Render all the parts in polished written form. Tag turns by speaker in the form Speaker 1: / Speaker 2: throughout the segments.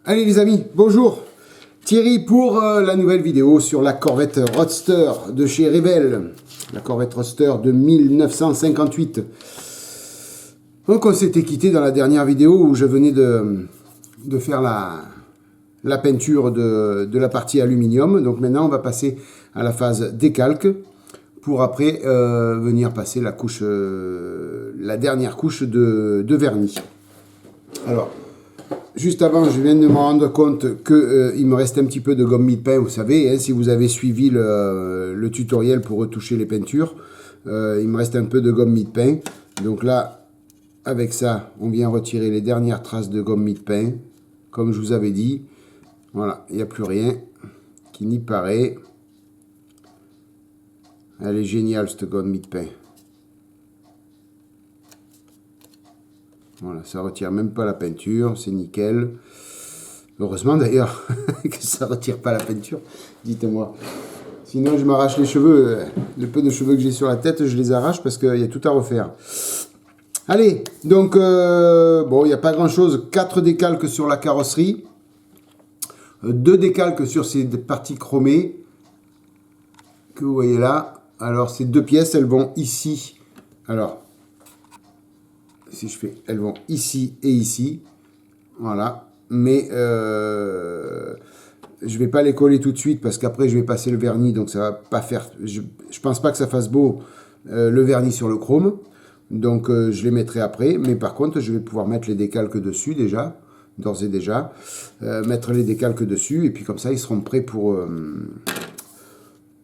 Speaker 1: Allez les amis, bonjour. Thierry pour la nouvelle vidéo sur la Corvette Roadster de chez Revell. La Corvette Roadster de 1958. Donc on s'était quitté dans la dernière vidéo où je venais de faire la peinture de la partie aluminium. Donc maintenant on va passer à la phase décalque pour après venir passer la couche, la dernière couche de vernis. Alors, juste avant, je viens de me rendre compte qu'il me reste un petit peu de gomme mie-de-pain, vous savez, hein, si vous avez suivi le tutoriel pour retoucher les peintures, il me reste un peu de gomme mie-de-pain. Donc là, avec ça, on vient retirer les dernières traces de gomme mie-de-pain, comme je vous avais dit. Voilà, il n'y a plus rien qui n'y paraît. Elle est géniale cette gomme mie-de-pain. Voilà, ça retire même pas la peinture, c'est nickel. Heureusement d'ailleurs que ça retire pas la peinture, dites-moi. Sinon je m'arrache les cheveux, le peu de cheveux que j'ai sur la tête, je les arrache parce qu'il y a tout à refaire. Allez, donc bon, il n'y a pas grand chose, 4 décalques sur la carrosserie, 2 décalques sur ces parties chromées, que vous voyez là. Alors ces deux pièces, elles vont ici. Alors, si je fais, elles vont ici et ici, voilà, mais je vais pas les coller tout de suite parce qu'après je vais passer le vernis, donc ça va pas faire, je pense pas que ça fasse beau le vernis sur le chrome, donc je les mettrai après, mais par contre je vais pouvoir mettre les décalques dessus déjà, d'ores et déjà, mettre les décalques dessus, et puis comme ça ils seront prêts pour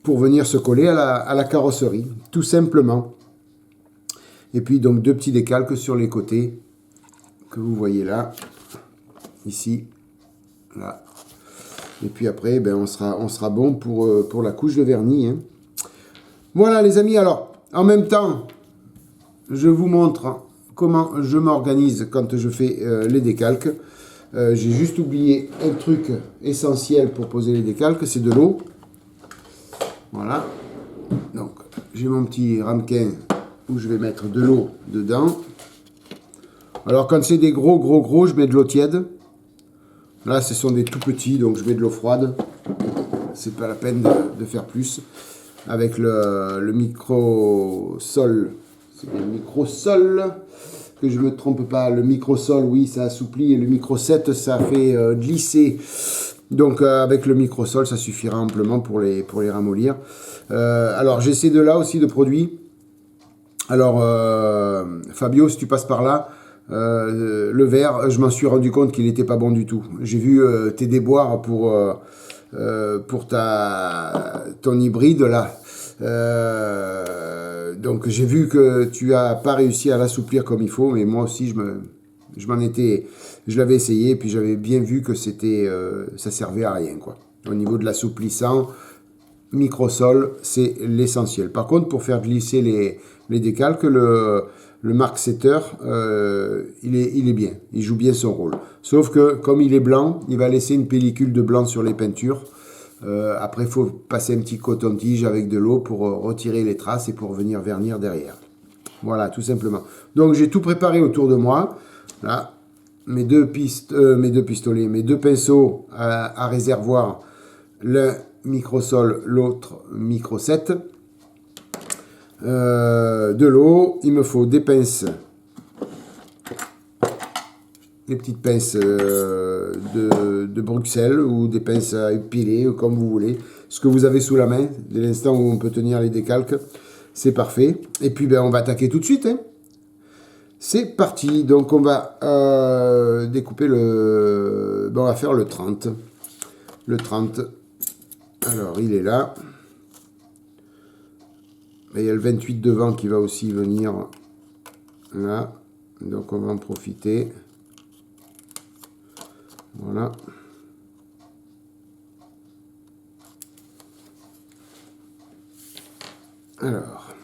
Speaker 1: venir se coller à la carrosserie, tout simplement. Et puis donc 2 petits décalques sur les côtés que vous voyez là, ici, là. Et puis après, ben, on sera bon pour la couche de vernis. Hein. Voilà les amis, alors en même temps, je vous montre comment je m'organise quand je fais les décalques. J'ai juste oublié un truc essentiel pour poser les décalques, c'est de l'eau. Voilà, donc j'ai mon petit ramequin où je vais mettre de l'eau dedans. Alors quand c'est des gros, je mets de l'eau tiède. Là ce sont des tout petits, donc je mets de l'eau froide. C'est pas la peine de faire plus. Avec le micro-sol, c'est le micro-sol, que je me trompe pas, le micro-sol, oui, ça assouplit, et le micro-7, ça fait glisser. Donc avec le micro-sol, ça suffira amplement pour les ramollir. Alors j'ai ces deux-là aussi de produits. Alors, Fabio, si tu passes par là, le vert, je m'en suis rendu compte qu'il n'était pas bon du tout. J'ai vu tes déboires pour ton hybride, là. Donc, j'ai vu que tu n'as pas réussi à l'assouplir comme il faut, mais moi aussi, je l'avais essayé, et puis j'avais bien vu que ça servait à rien, quoi. Au niveau de l'assouplissant, microsol, c'est l'essentiel. Par contre, pour faire glisser les décalques, le Mark Setter, il est bien, il joue bien son rôle. Sauf que, comme il est blanc, il va laisser une pellicule de blanc sur les peintures. Après, il faut passer un petit coton-tige avec de l'eau pour retirer les traces et pour venir vernir derrière. Voilà, tout simplement. Donc, j'ai tout préparé autour de moi. Là, mes deux pistolets, mes deux pinceaux à réservoir, l'un microsol, l'autre micro 7. De l'eau, il me faut des pinces, des petites pinces de Bruxelles ou des pinces à épiler, comme vous voulez, ce que vous avez sous la main, dès l'instant où on peut tenir les décalques, c'est parfait. Et puis ben, on va attaquer tout de suite. Hein. C'est parti, donc on va découper ben, on va faire le 30. Le 30. Alors, il est là. Et il y a le 28 devant qui va aussi venir là. Donc, on va en profiter. Voilà. Alors.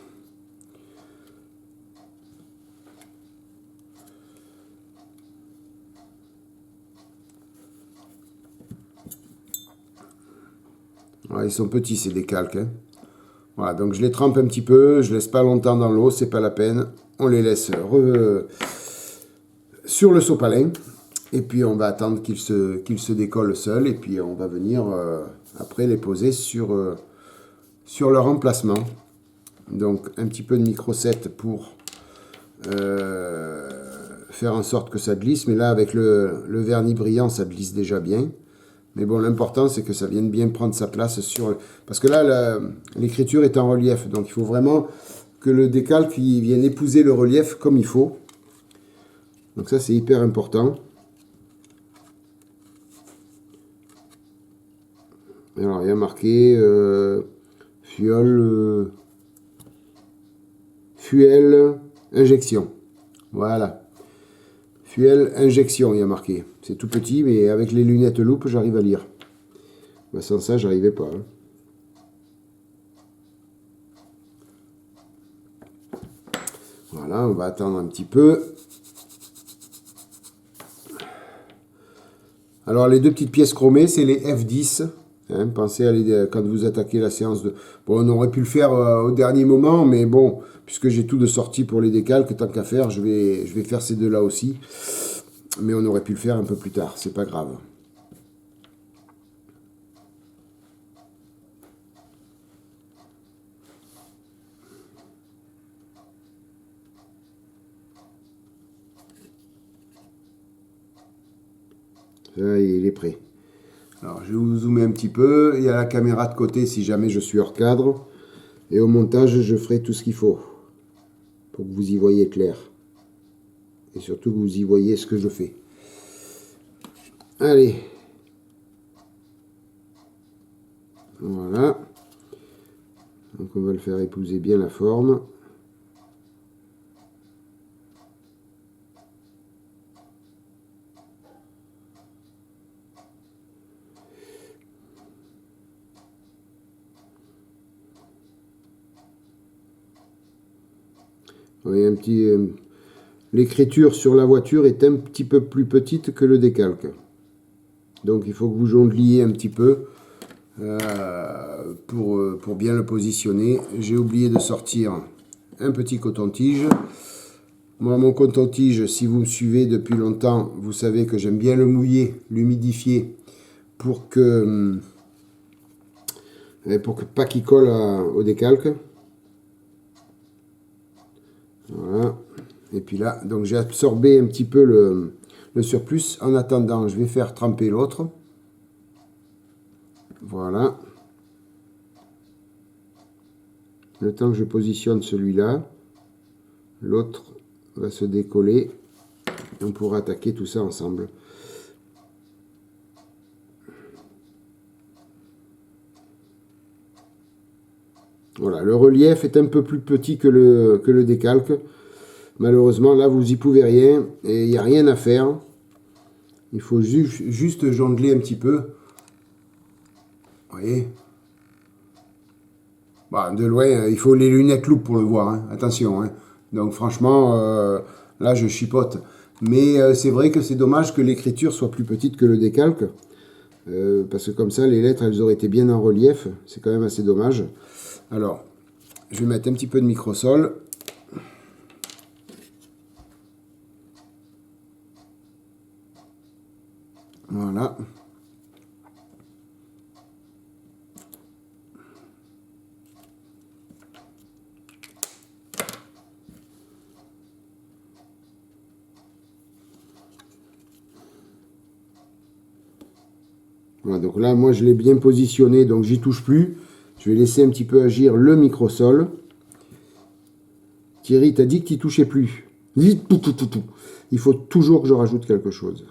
Speaker 1: Voilà, ils sont petits ces décalques. Hein. Voilà, donc je les trempe un petit peu, je laisse pas longtemps dans l'eau, c'est pas la peine. On les laisse sur le sopalin. Et puis on va attendre qu'il se décolle seul. Et puis on va venir après les poser sur leur emplacement. Donc un petit peu de micro-7 pour faire en sorte que ça glisse. Mais là avec le vernis brillant, ça glisse déjà bien. Mais bon, l'important c'est que ça vienne bien prendre sa place sur... Parce que là, l'écriture est en relief. Donc il faut vraiment que le décalque vienne épouser le relief comme il faut. Donc ça c'est hyper important. Alors il y a marqué fuel injection. Voilà. Fuel injection, il y a marqué. C'est tout petit, mais avec les lunettes loupe, j'arrive à lire. Bah, sans ça, j'arrivais pas. Hein. Voilà, on va attendre un petit peu. Alors, les deux petites pièces chromées, c'est les F10. Hein, pensez à quand vous attaquez la séance de... Bon, on aurait pu le faire au dernier moment, mais bon, puisque j'ai tout de sortie pour les décalques, tant qu'à faire, je vais faire ces deux-là aussi. Mais on aurait pu le faire un peu plus tard, c'est pas grave. Ça, il est prêt. Alors, je vais vous zoomer un petit peu. Il y a la caméra de côté si jamais je suis hors cadre. Et au montage, je ferai tout ce qu'il faut pour que vous y voyez clair. Et surtout que vous y voyez ce que je fais. Allez. Voilà. Donc on va le faire épouser bien la forme. Vous voyez un petit... l'écriture sur la voiture est un petit peu plus petite que le décalque. Donc il faut que vous jongliez un petit peu pour bien le positionner. J'ai oublié de sortir un petit coton-tige. Moi, mon coton-tige, si vous me suivez depuis longtemps, vous savez que j'aime bien le mouiller, l'humidifier, pour que pas qu'il colle au décalque. Voilà. Et puis là, donc j'ai absorbé un petit peu le surplus. En attendant, je vais faire tremper l'autre. Voilà. Le temps que je positionne celui-là, l'autre va se décoller. Et on pourra attaquer tout ça ensemble. Voilà, le relief est un peu plus petit que le décalque. Malheureusement, là, vous y pouvez rien et il n'y a rien à faire. Il faut juste jongler un petit peu. Vous voyez? Bah, de loin, il faut les lunettes loupe pour le voir. Hein. Attention. Hein. Donc franchement, là, je chipote. Mais c'est vrai que c'est dommage que l'écriture soit plus petite que le décalque. Parce que comme ça, les lettres, elles auraient été bien en relief. C'est quand même assez dommage. Alors, je vais mettre un petit peu de microsol. Voilà. Voilà, donc là, moi, je l'ai bien positionné, donc j'y touche plus. Je vais laisser un petit peu agir le microsol. Thierry, t'as dit que tu touchais plus. Il faut toujours que je rajoute quelque chose.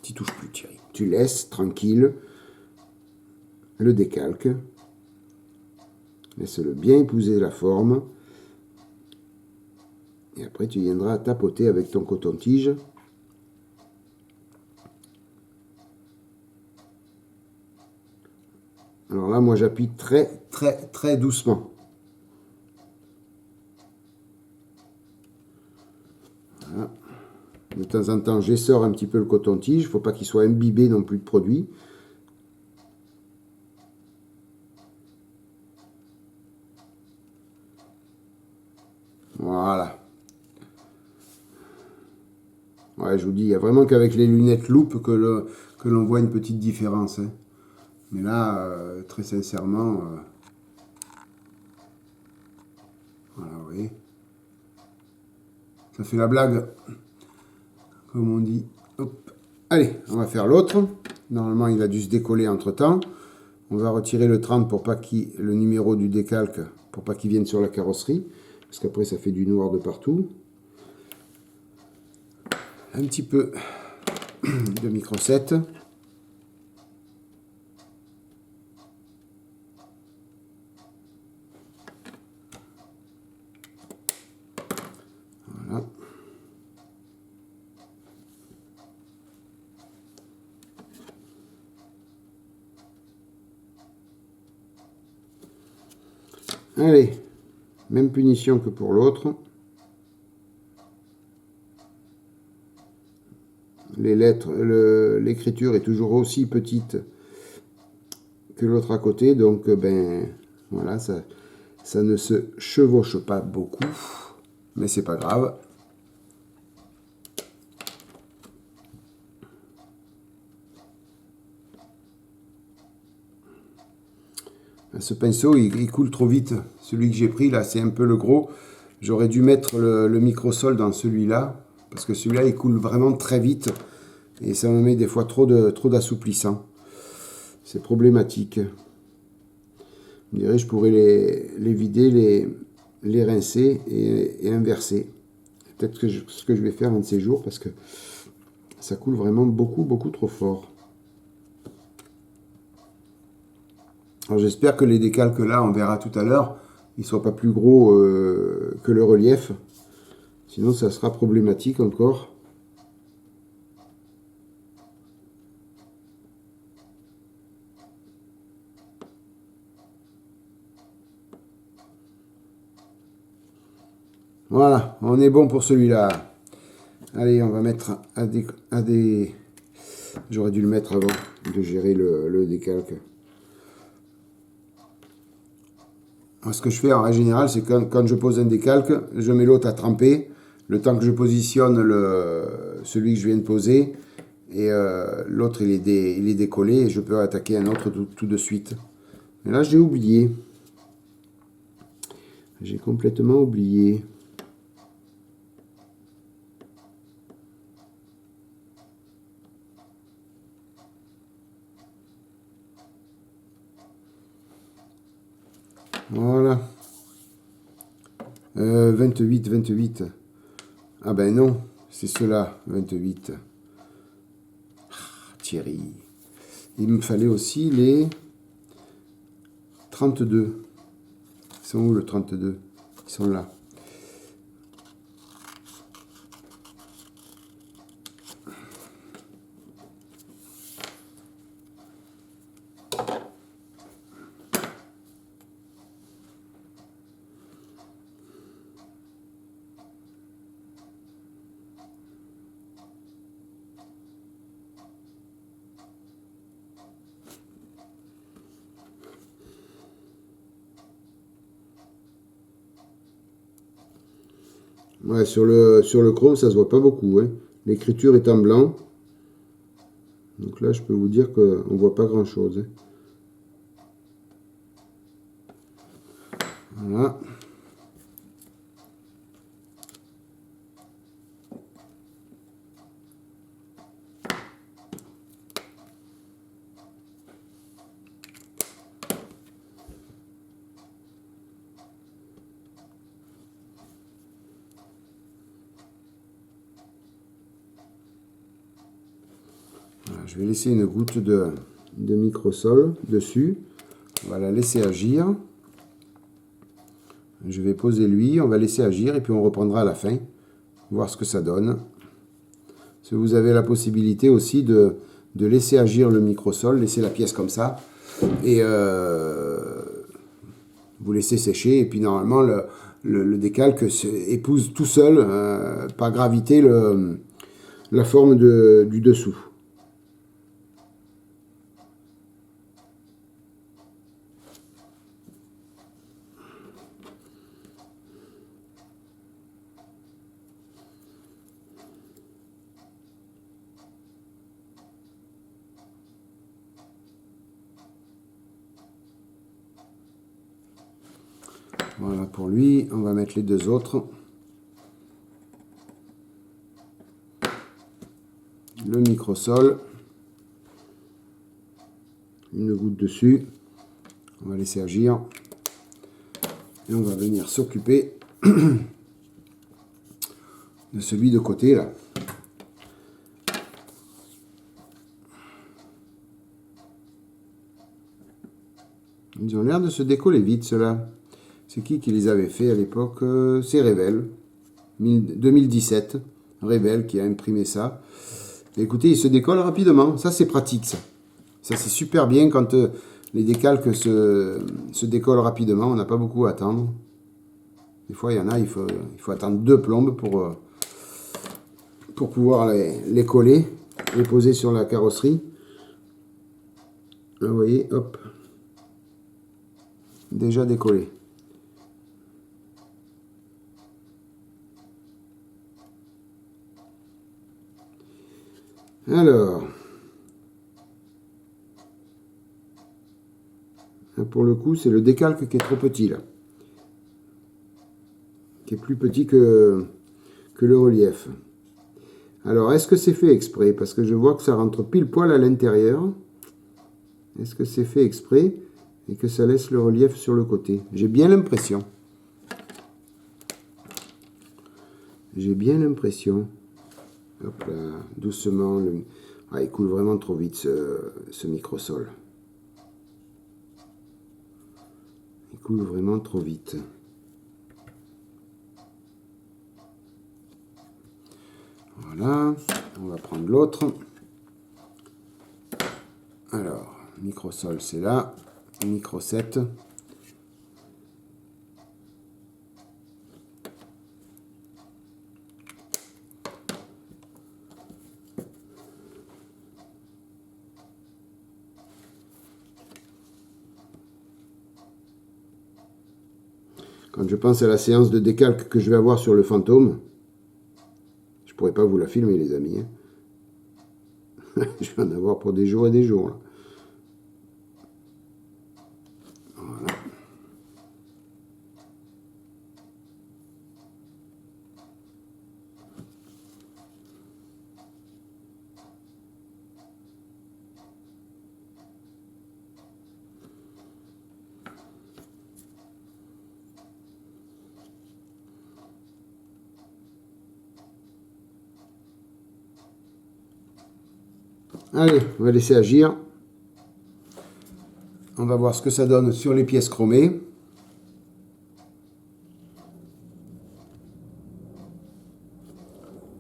Speaker 1: Tu touches plus, Thierry. Tu laisses tranquille le décalque. Laisse-le bien épouser la forme. Et après, tu viendras tapoter avec ton coton-tige. Alors là, moi, j'appuie très, très, très doucement. Voilà. De temps en temps, j'essore un petit peu le coton-tige. Il ne faut pas qu'il soit imbibé non plus de produit. Voilà. Ouais, je vous dis, il n'y a vraiment qu'avec les lunettes loupe que l'on voit une petite différence. Hein. Mais là, très sincèrement, voilà, vous voyez. Ça fait la blague, comme on dit. Hop. Allez, on va faire l'autre. Normalement, il a dû se décoller entre-temps. On va retirer le 30 pour pas le numéro du décalque, pour pas qu'il vienne sur la carrosserie. Parce qu'après, ça fait du noir de partout. Un petit peu de micro 7. Voilà. Allez, même punition que pour l'autre. Les lettres, l'écriture est toujours aussi petite que l'autre à côté, donc ben voilà, ça ne se chevauche pas beaucoup, mais c'est pas grave. Ce pinceau, il coule trop vite. Celui que j'ai pris là, c'est un peu le gros. J'aurais dû mettre le microsol dans celui-là, parce que celui-là, il coule vraiment très vite, et ça me met des fois trop d'assouplissant. C'est problématique. On dirait je pourrais les vider, les rincer et inverser. Peut-être que ce que je vais faire un de ces jours, parce que ça coule vraiment beaucoup trop fort. Alors j'espère que les décalques là, on verra tout à l'heure, ils ne soient pas plus gros que le relief. Sinon ça sera problématique encore. Voilà, on est bon pour celui-là. Allez, on va mettre à des... J'aurais dû le mettre avant de gérer le décalque. Ce que je fais en règle générale, c'est quand je pose un décalque, je mets l'autre à tremper, le temps que je positionne celui que je viens de poser, et l'autre il est décollé, et je peux attaquer un autre tout de suite. Mais là, j'ai oublié. J'ai complètement oublié. Voilà. 28. Ah ben non, c'est cela, 28. Ah, Thierry. Il me fallait aussi les 32. Ils sont où le 32? Ils sont là. Ouais, sur le chrome, ça se voit pas beaucoup. Hein. L'écriture est en blanc. Donc là, je peux vous dire qu'on ne voit pas grand-chose. Hein. Voilà. Voilà, je vais laisser une goutte de microsol dessus. On va la laisser agir. Je vais poser lui, on va laisser agir et puis on reprendra à la fin, voir ce que ça donne. Si vous avez la possibilité aussi de laisser agir le microsol, laisser la pièce comme ça, et vous laissez sécher, et puis normalement le décalque épouse tout seul, par gravité, la forme du dessous. Voilà pour lui. On va mettre les deux autres. Le microsol. Une goutte dessus. On va laisser agir. Et on va venir s'occuper de celui de côté là. Ils ont l'air de se décoller vite ceux-là. C'est qui les avait fait à l'époque? C'est Revel. 2017. Revel qui a imprimé ça. Et écoutez, il se décolle rapidement. Ça c'est pratique ça. Ça c'est super bien quand les décalques se décollent rapidement. On n'a pas beaucoup à attendre. Des fois il y en a, il faut attendre 2 plombes pour pouvoir les coller, les poser sur la carrosserie. Là, vous voyez, hop. Déjà décollé. Alors, pour le coup, c'est le décalque qui est trop petit là. Qui est plus petit que le relief. Alors, est-ce que c'est fait exprès? Parce que je vois que ça rentre pile poil à l'intérieur. Est-ce que c'est fait exprès et que ça laisse le relief sur le côté? J'ai bien l'impression. J'ai bien l'impression. Hop là, doucement. Ah, il coule vraiment trop vite ce microsol. Il coule vraiment trop vite. Voilà, on va prendre l'autre. Alors, microsol c'est là, micro 7. Quand je pense à la séance de décalque que je vais avoir sur le fantôme, je pourrais pas vous la filmer les amis. Hein. Je vais en avoir pour des jours et des jours. Là. Voilà. Allez, on va laisser agir. On va voir ce que ça donne sur les pièces chromées.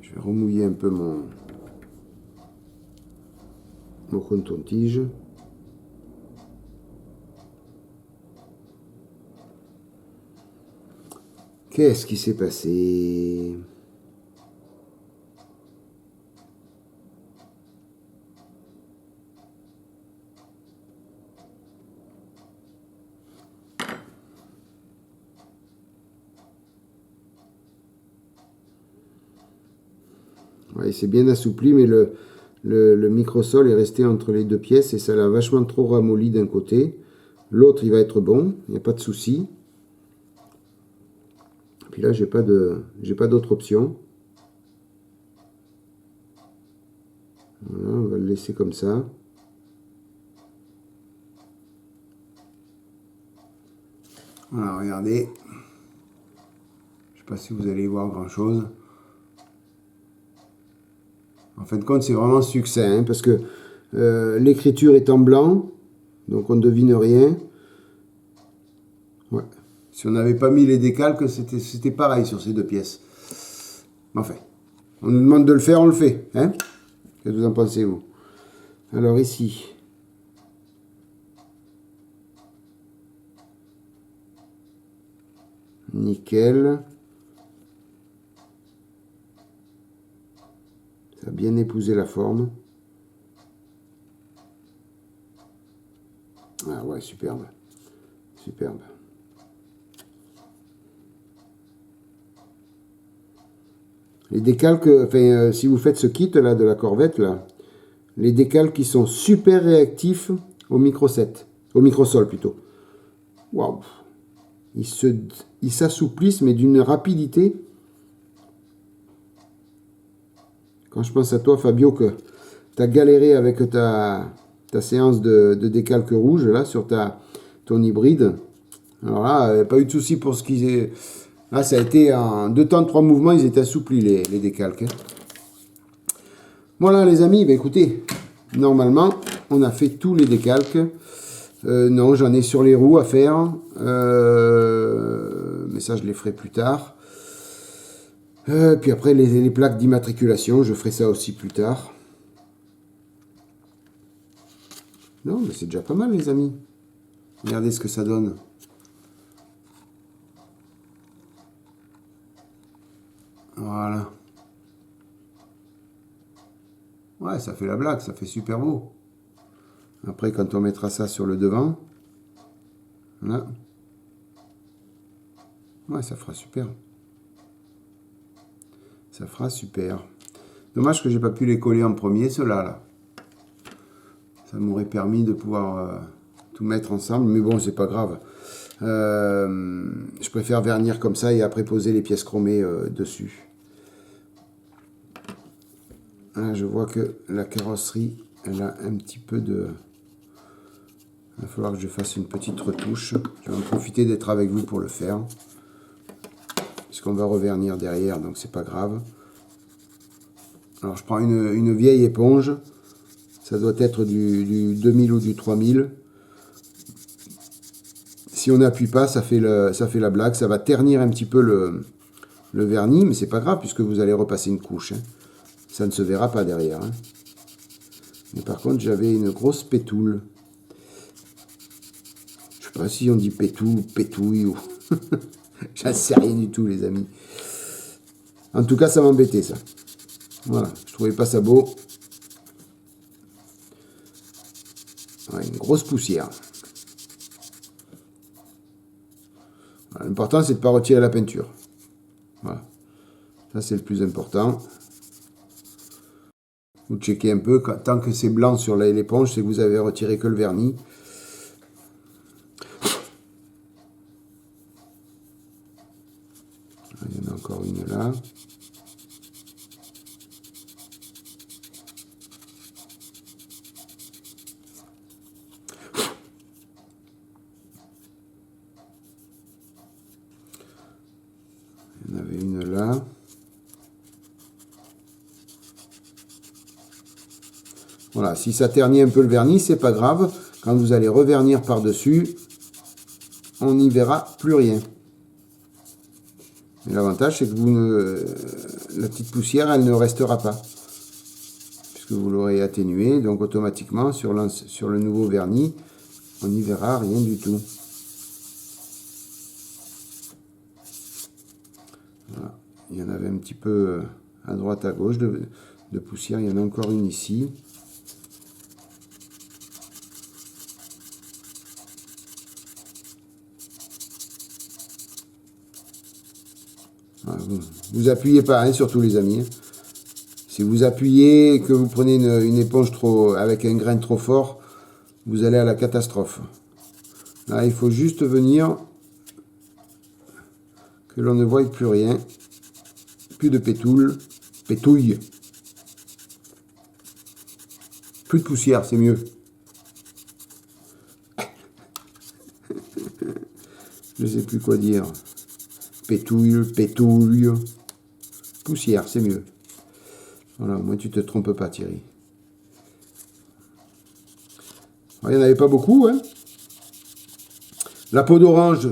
Speaker 1: Je vais remouiller un peu mon coton-tige. Qu'est-ce qui s'est passé? Ouais, c'est bien assoupli, mais le microsol est resté entre les deux pièces et ça l'a vachement trop ramolli d'un côté. L'autre, il va être bon, il n'y a pas de souci. Puis là, j'ai pas d'autre option. Voilà, on va le laisser comme ça. Voilà, regardez. Je sais pas si vous allez voir grand chose. En fin de compte, c'est vraiment un succès, hein, parce que l'écriture est en blanc, donc on ne devine rien. Ouais. Si on n'avait pas mis les décalques, c'était pareil sur ces deux pièces. Enfin, on nous demande de le faire, on le fait. Hein? Qu'est-ce que vous en pensez, vous? Alors ici, nickel. Ça a bien épousé la forme. Ah ouais, superbe. Superbe. Les décalques, enfin, si vous faites ce kit là de la Corvette, là, les décalques qui sont super réactifs au micro 7. Au microsol plutôt. Waouh. ils s'assouplissent, mais d'une rapidité. Quand je pense à toi, Fabio, que tu as galéré avec ta séance de décalque rouge, là, sur ton hybride. Alors là, il n'y a pas eu de souci pour ce qu'ils aient... Là, ça a été en 2 temps, 3 mouvements, ils étaient assouplis, les décalques. Hein. Voilà, les amis, bah, écoutez, normalement, on a fait tous les décalques. Non, j'en ai sur les roues à faire. Mais ça, je les ferai plus tard. Puis après, les plaques d'immatriculation, je ferai ça aussi plus tard. Non, mais c'est déjà pas mal, les amis. Regardez ce que ça donne. Voilà. Ouais, ça fait la blague, ça fait super beau. Après, quand on mettra ça sur le devant, là, ouais, ça fera super. Ça fera super. Dommage que j'ai pas pu les coller en premier, ceux-là, là. Ça m'aurait permis de pouvoir tout mettre ensemble, mais bon, c'est pas grave. Je préfère vernir comme ça et après poser les pièces chromées dessus. Là, je vois que la carrosserie, elle a un petit peu de... Il va falloir que je fasse une petite retouche. Je vais en profiter d'être avec vous pour le faire. Puisqu'on va revernir derrière, donc c'est pas grave. Alors, je prends une vieille éponge. Ça doit être du 2000 ou du 3000. Si on n'appuie pas, ça fait la blague. Ça va ternir un petit peu le vernis, mais c'est pas grave puisque vous allez repasser une couche. Hein. Ça ne se verra pas derrière. Hein. Mais par contre, j'avais une grosse pétoule. Je sais pas si on dit pétou, pétouille ou... J'en sais rien du tout, les amis. En tout cas, ça m'embêtait, ça. Voilà, je trouvais pas ça beau. Ouais, une grosse poussière. Voilà, l'important, c'est de ne pas retirer la peinture. Voilà. Ça, c'est le plus important. Vous checkez un peu. Tant que c'est blanc sur l'éponge, c'est que vous avez retiré que le vernis. Il y en a encore une là. Il y en avait une là. Voilà, si ça ternit un peu le vernis, c'est pas grave. Quand vous allez revernir par-dessus, on n'y verra plus rien. Mais l'avantage, c'est que la petite poussière, elle ne restera pas. Puisque vous l'aurez atténuée. Donc automatiquement, sur le nouveau vernis, on n'y verra rien du tout. Voilà. Il y en avait un petit peu à droite, à gauche de poussière. Il y en a encore une ici. Voilà, vous appuyez pas, hein, surtout les amis. Hein. Si vous appuyez et que vous prenez une éponge avec un grain trop fort, vous allez à la catastrophe. Là, il faut juste venir que l'on ne voie plus rien. Plus de pétouille. Plus de poussière, c'est mieux. Je ne sais plus quoi dire. Pétouille. Poussière, c'est mieux. Voilà, au moins tu te trompes pas, Thierry. Alors, il n'y en avait pas beaucoup, hein. La peau d'orange,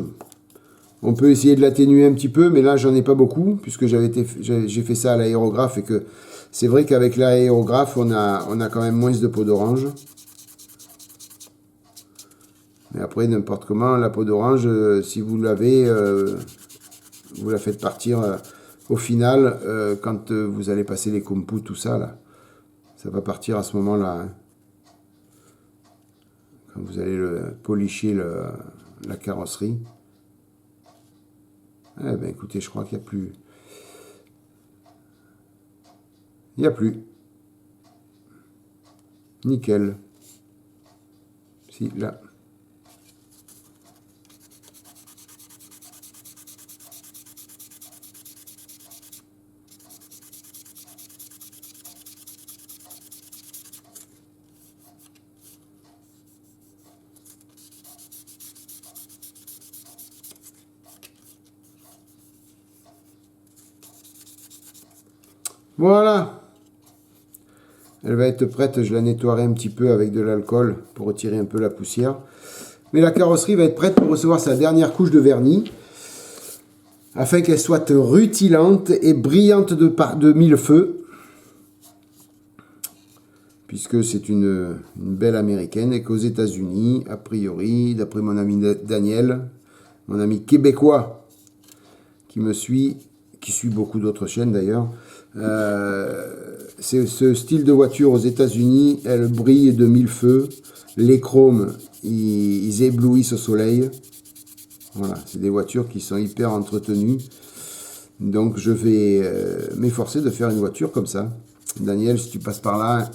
Speaker 1: on peut essayer de l'atténuer un petit peu, mais là, j'en ai pas beaucoup, puisque j'ai fait ça à l'aérographe, et que c'est vrai qu'avec l'aérographe, on a quand même moins de peau d'orange. Mais après, n'importe comment, la peau d'orange, si vous l'avez, vous la faites partir au final, quand vous allez passer les compous, tout ça, là. Ça va partir à ce moment-là. Hein. Quand vous allez policher la carrosserie. Eh ben écoutez, je crois qu'il n'y a plus. Il n'y a plus. Nickel. Si, là. Voilà. Elle va être prête, je la nettoierai un petit peu avec de l'alcool pour retirer un peu la poussière. Mais la carrosserie va être prête pour recevoir sa dernière couche de vernis, afin qu'elle soit rutilante et brillante de mille feux, puisque c'est une belle américaine et qu'aux États-Unis, a priori, d'après mon ami Daniel, mon ami québécois, qui me suit, qui suit beaucoup d'autres chaînes d'ailleurs, c'est ce style de voiture aux États-Unis, elle brille de mille feux. Les chromes, ils éblouissent au soleil. Voilà, c'est des voitures qui sont hyper entretenues. Donc je vais m'efforcer de faire une voiture comme ça. Daniel, si tu passes par là,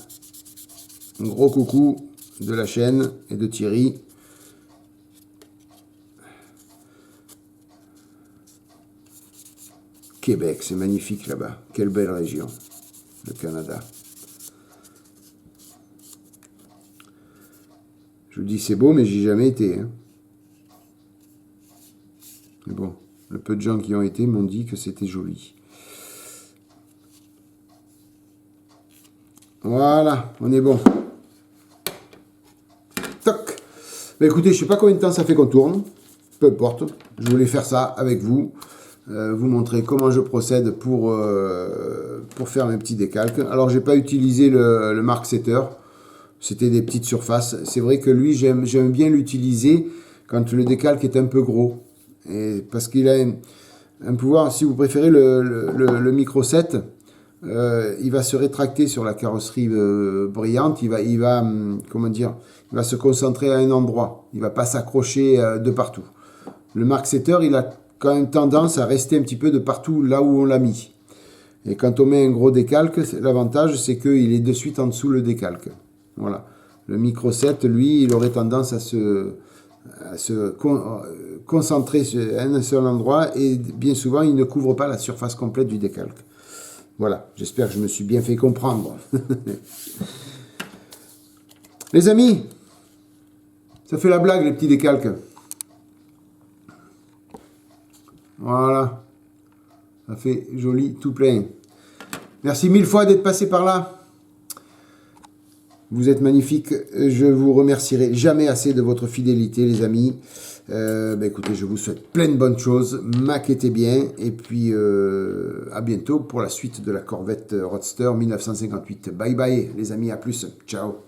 Speaker 1: un gros coucou de la chaîne et de Thierry. Québec, c'est magnifique là-bas. Quelle belle région, le Canada. Je vous dis c'est beau, mais j'y ai jamais été. Hein. Mais bon, le peu de gens qui ont été m'ont dit que c'était joli. Voilà, on est bon. Toc. Bah écoutez, je sais pas combien de temps ça fait qu'on tourne. Peu importe. Je voulais faire ça avec vous. Vous montrer comment je procède pour faire mes petits décalques. Alors, j'ai pas utilisé le Mark Setter. C'était des petites surfaces. C'est vrai que lui, j'aime bien l'utiliser quand le décalque est un peu gros. Et parce qu'il a un pouvoir, si vous préférez le micro 7, il va se rétracter sur la carrosserie brillante. Comment dire, il va se concentrer à un endroit. Il va pas s'accrocher de partout. Le Mark Setter, il a quand même tendance à rester un petit peu de partout là où on l'a mis. Et quand on met un gros décalque, l'avantage c'est qu'il est de suite en dessous le décalque. Voilà. Le micro 7, lui, il aurait tendance à se concentrer sur un seul endroit et bien souvent il ne couvre pas la surface complète du décalque. Voilà, j'espère que je me suis bien fait comprendre. Les amis, ça fait la blague les petits décalques. Voilà, ça fait joli tout plein. Merci mille fois d'être passé par là. Vous êtes magnifiques. Je vous remercierai jamais assez de votre fidélité, les amis. Écoutez, je vous souhaite plein de bonnes choses. Maquettez bien. Et puis, à bientôt pour la suite de la Corvette Roadster 1958. Bye bye, les amis. À plus. Ciao.